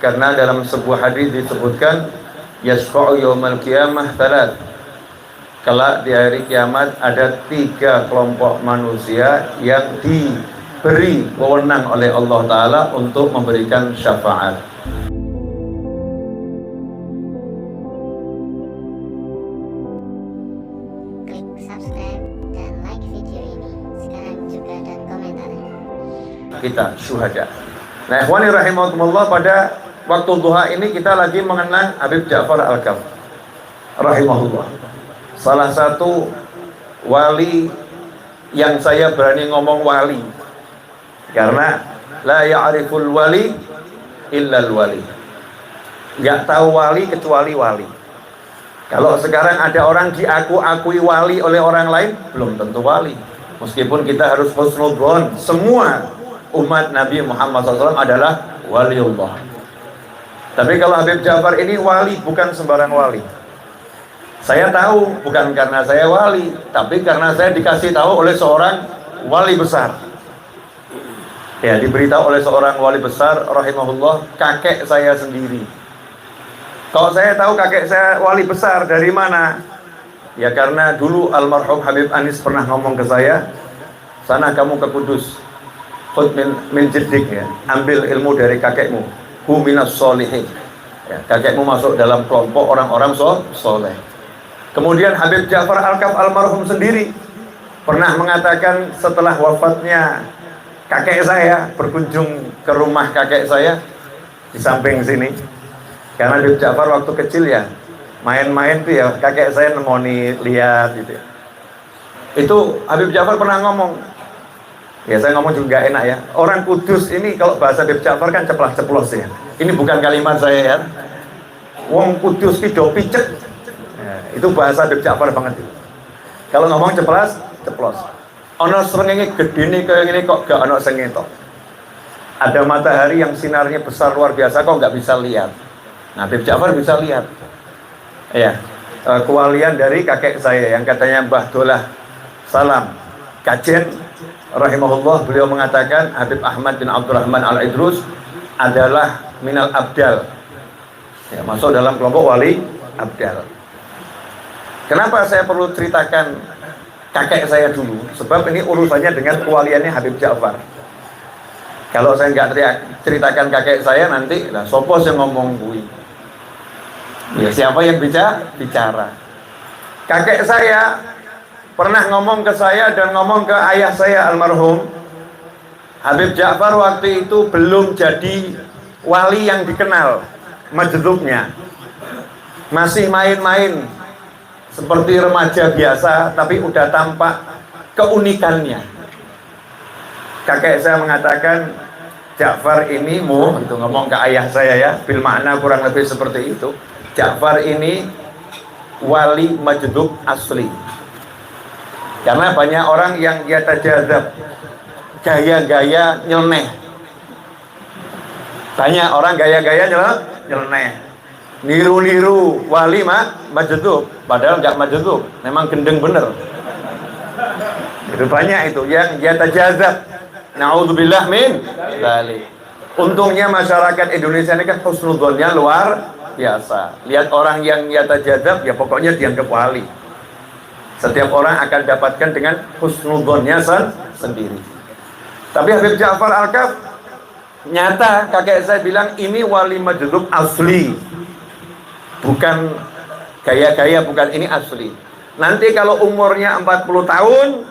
karena dalam sebuah hadis disebutkan yasfa'u yaumal qiyamah thalath. Kelak di hari kiamat ada 3 kelompok manusia yang diberi wewenang oleh Allah Ta'ala untuk memberikan syafaat. Klik subscribe dan like video ini sekarang juga dan komentar. Kita syuhada. Nah, ikhwani rahimakumullah, pada waktu duha ini kita lagi mengenang Habib Ja'far Al-Kaf rahimahullah. Salah satu wali yang saya berani ngomong wali, karena la ya'riful wali illal wali. Nggak tahu wali kecuali wali. Kalau sekarang ada orang diakui wali oleh orang lain, belum tentu wali. Meskipun kita harus husnudzon, semua umat Nabi Muhammad SAW adalah waliullah. Tapi kalau Habib Ja'far ini wali, bukan sembarang wali. Saya tahu bukan karena saya wali, tapi karena saya dikasih tahu oleh seorang wali besar. Ya, diberitahu oleh seorang wali besar rahimahullah, kakek saya sendiri. Kalau saya tahu kakek saya wali besar dari mana? Ya karena dulu almarhum Habib Anis pernah ngomong ke saya, sana kamu ke Kudus, khud min jiddik, ya, ambil ilmu dari kakekmu, hu minas sholihin. Ya, kakekmu masuk dalam kelompok orang-orang soleh. Kemudian Habib Ja'far Al-Kaf almarhum sendiri pernah mengatakan setelah wafatnya kakek saya, berkunjung ke rumah kakek saya di samping sini. Karena Habib Ja'far waktu kecil ya main-main tuh ya, kakek saya nemoni lihat gitu. Itu Habib Ja'far pernah ngomong, ya saya ngomong juga enak ya, orang Kudus ini kalau bahasa Habib Ja'far kan ceplas-ceplos ya. Ini bukan kalimat saya ya. Wong Kudus ki do picek. Itu bahasa Habib Ja'far banget itu. Kalau ngomong ceplos, ono srengenge gedene kayak gini kok gak ono sing ngetok. Ada matahari yang sinarnya besar luar biasa kok nggak bisa lihat. Nah, Habib Ja'far bisa lihat. Ya, kewalian dari kakek saya yang katanya Mbah Dolah Salam Kajen rahimahullah, beliau mengatakan Habib Ahmad bin Abdurrahman Al-Idrus adalah minal abdal. Ya, masuk dalam kelompok wali abdal. Kenapa saya perlu ceritakan kakek saya dulu? Sebab ini urusannya dengan kewaliannya Habib Ja'far. Kalau saya nggak ceritakan kakek saya nanti, lah sopo yang ngomong gue. Ya siapa yang bicara? Kakek saya pernah ngomong ke saya dan ngomong ke ayah saya almarhum. Habib Ja'far waktu itu belum jadi wali yang dikenal majdubnya. Masih main-main seperti remaja biasa, tapi udah tampak keunikannya. Kakek saya mengatakan, Ja'far ini itu ngomong ke ayah saya ya, bil makna kurang lebih seperti itu. Ja'far ini wali majdub asli. Karena banyak orang yang yatajadzab, gaya-gaya nyeleneh. Banyak orang gaya-gaya nyeleneh. Niru-niru wali majdub, padahal nggak majdub, memang gendeng bener. Itu banyak itu yang yatajadzab. Na'udzubillah min dzalik. Untungnya masyarakat Indonesia ini kan husnudzonnya luar biasa. Lihat orang yang yatajadzab, ya pokoknya dianggap wali. Setiap orang akan dapatkan dengan husnudzonnya sendiri. Tapi Habib Ja'far Al-Kaf nyata kakek saya bilang ini wali majdub asli. Bukan gaya-gaya, bukan, ini asli. Nanti kalau umurnya 40 tahun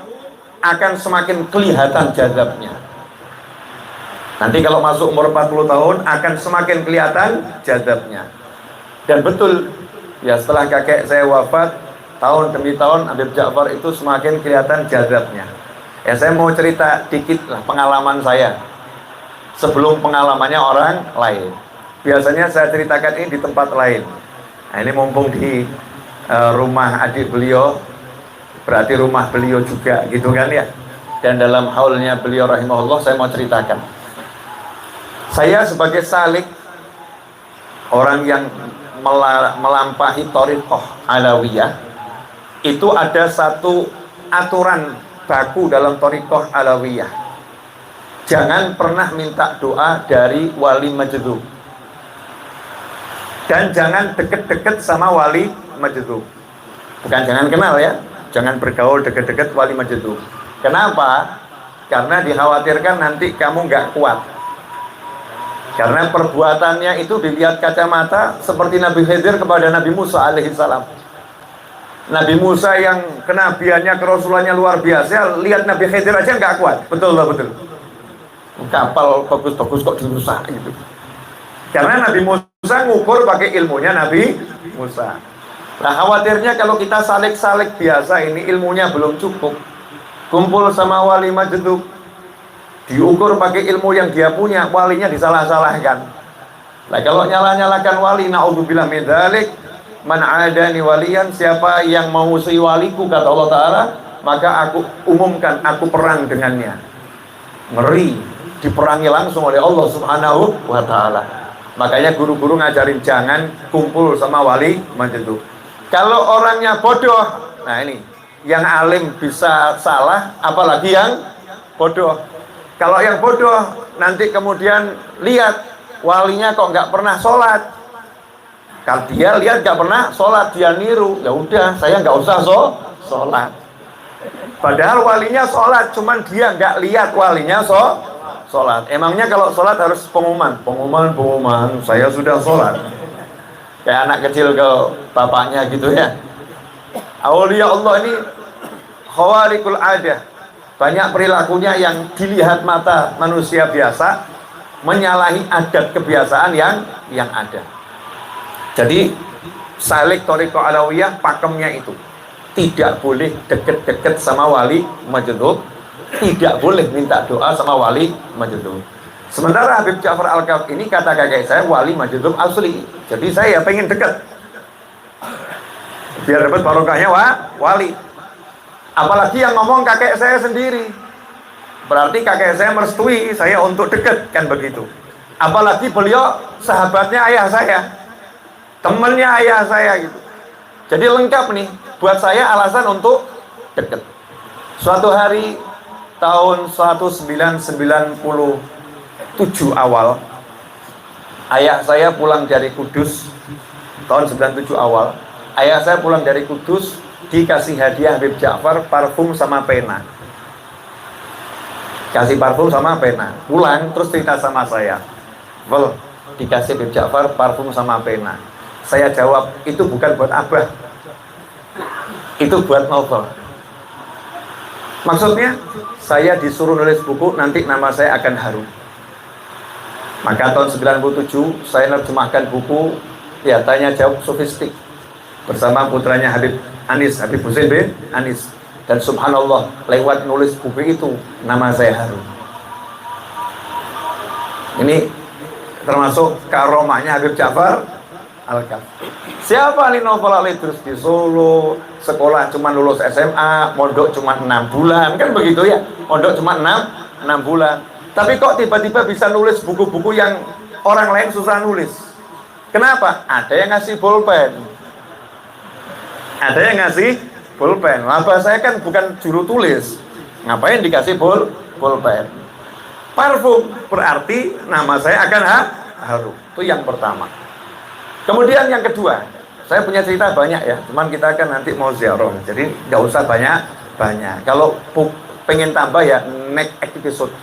akan semakin kelihatan jazabnya. Nanti kalau masuk umur 40 tahun akan semakin kelihatan jazabnya. Dan betul, ya setelah kakek saya wafat, tahun demi tahun Habib Ja'far itu semakin kelihatan jazabnya. Ya saya mau cerita dikit lah pengalaman saya sebelum pengalamannya orang lain. Biasanya saya ceritakan ini di tempat lain. Nah, ini mumpung di rumah adik beliau, berarti rumah beliau juga gitu kan ya. Dan dalam haulnya beliau rahimahullah saya mau ceritakan. Saya sebagai salik, orang yang melampaui thariqah alawiyah, itu ada satu aturan baku dalam thariqah alawiyah. Jangan pernah minta doa dari wali majdub. Dan jangan deket-deket sama wali majdub. Bukan jangan kenal ya, jangan bergaul deket-deket wali majdub. Kenapa? Karena dikhawatirkan nanti kamu nggak kuat. Karena perbuatannya itu dilihat kacamata seperti Nabi Khidir kepada Nabi Musa alaihissalam. Nabi Musa yang kenabiannya, kerasulannya luar biasa, lihat Nabi Khidir aja nggak kuat. Betul lah, betul. Kapal bagus-bagus kok dirusak gitu. Karena Nabi Musa ngukur pakai ilmunya Nabi Musa. Nah khawatirnya kalau kita salik-salik biasa ini ilmunya belum cukup. Kumpul sama wali majdub, diukur pakai ilmu yang dia punya, walinya disalah-salahkan. Nah kalau nyalah-nyalahkan wali, na'udzubillah min dzalik, man adani waliyan, siapa yang memusuhi waliku kata Allah Ta'ala, maka aku umumkan, aku perang dengannya. Ngeri, diperangi langsung oleh Allah Subhanahu wa Ta'ala. Makanya guru-guru ngajarin jangan kumpul sama wali majdub. Kalau orangnya bodoh, nah ini yang alim bisa salah, apalagi yang bodoh. Kalau yang bodoh nanti kemudian lihat walinya kok nggak pernah sholat. Kalau dia lihat nggak pernah sholat, dia niru, ya udah saya nggak usah sholat. Padahal walinya sholat, cuman dia nggak lihat walinya sholat. Emangnya kalau sholat harus pengumuman, saya sudah sholat. Kayak anak kecil ke bapaknya gitu ya. Aulia Allah ini khawarikul adah, banyak perilakunya yang dilihat mata manusia biasa menyalahi adat kebiasaan yang ada. Jadi salik thariqah alawiyah pakemnya itu tidak boleh deket-deket sama wali majdub, tidak boleh minta doa sama wali majdub. Sementara Habib Ja'far Al-Kaf ini kata kakek saya wali majdub asli. Jadi saya pengen dekat biar dapat barokahnya wali. Apalagi yang ngomong kakek saya sendiri, berarti kakek saya merestui saya untuk dekat, kan begitu. Apalagi beliau sahabatnya ayah saya, temannya ayah saya gitu. Jadi lengkap nih buat saya alasan untuk dekat. Suatu hari tahun 1997 awal, ayah saya pulang dari Kudus. Tahun 97 awal, ayah saya pulang dari Kudus, dikasih hadiah Habib Ja'far parfum sama pena. Kasih parfum sama pena. Pulang terus cerita sama saya, "Wel, dikasih Habib Ja'far parfum sama pena." Saya jawab, "Itu bukan buat Abah. Itu buat novel." Maksudnya, saya disuruh nulis buku, nanti nama saya akan harum. Maka tahun 97 saya nerjemahkan buku ya tanya jawab sofistik bersama putranya Habib Anis, Habib Husain bin Anis. Dan subhanallah, lewat nulis buku itu nama saya harum. Ini termasuk karomahnya Habib Ja'far Al-Kaf. Siapa Ali Novel Al-Idrus di Solo, sekolah cuma lulus SMA, mondok cuma 6 bulan, kan begitu ya, mondok cuma 6 bulan. Tapi kok tiba-tiba bisa nulis buku-buku yang orang lain susah nulis. Kenapa? Ada yang ngasih bolpen. Ada yang ngasih bolpen. Abah saya kan bukan juru tulis. Ngapain dikasih bolpen? Parfum, berarti nama saya akan harum. Itu yang pertama. Kemudian yang kedua, saya punya cerita banyak ya. Cuman kita kan nanti mau ziarah. Jadi nggak usah banyak-banyak. Kalau pengen tambah ya next episode.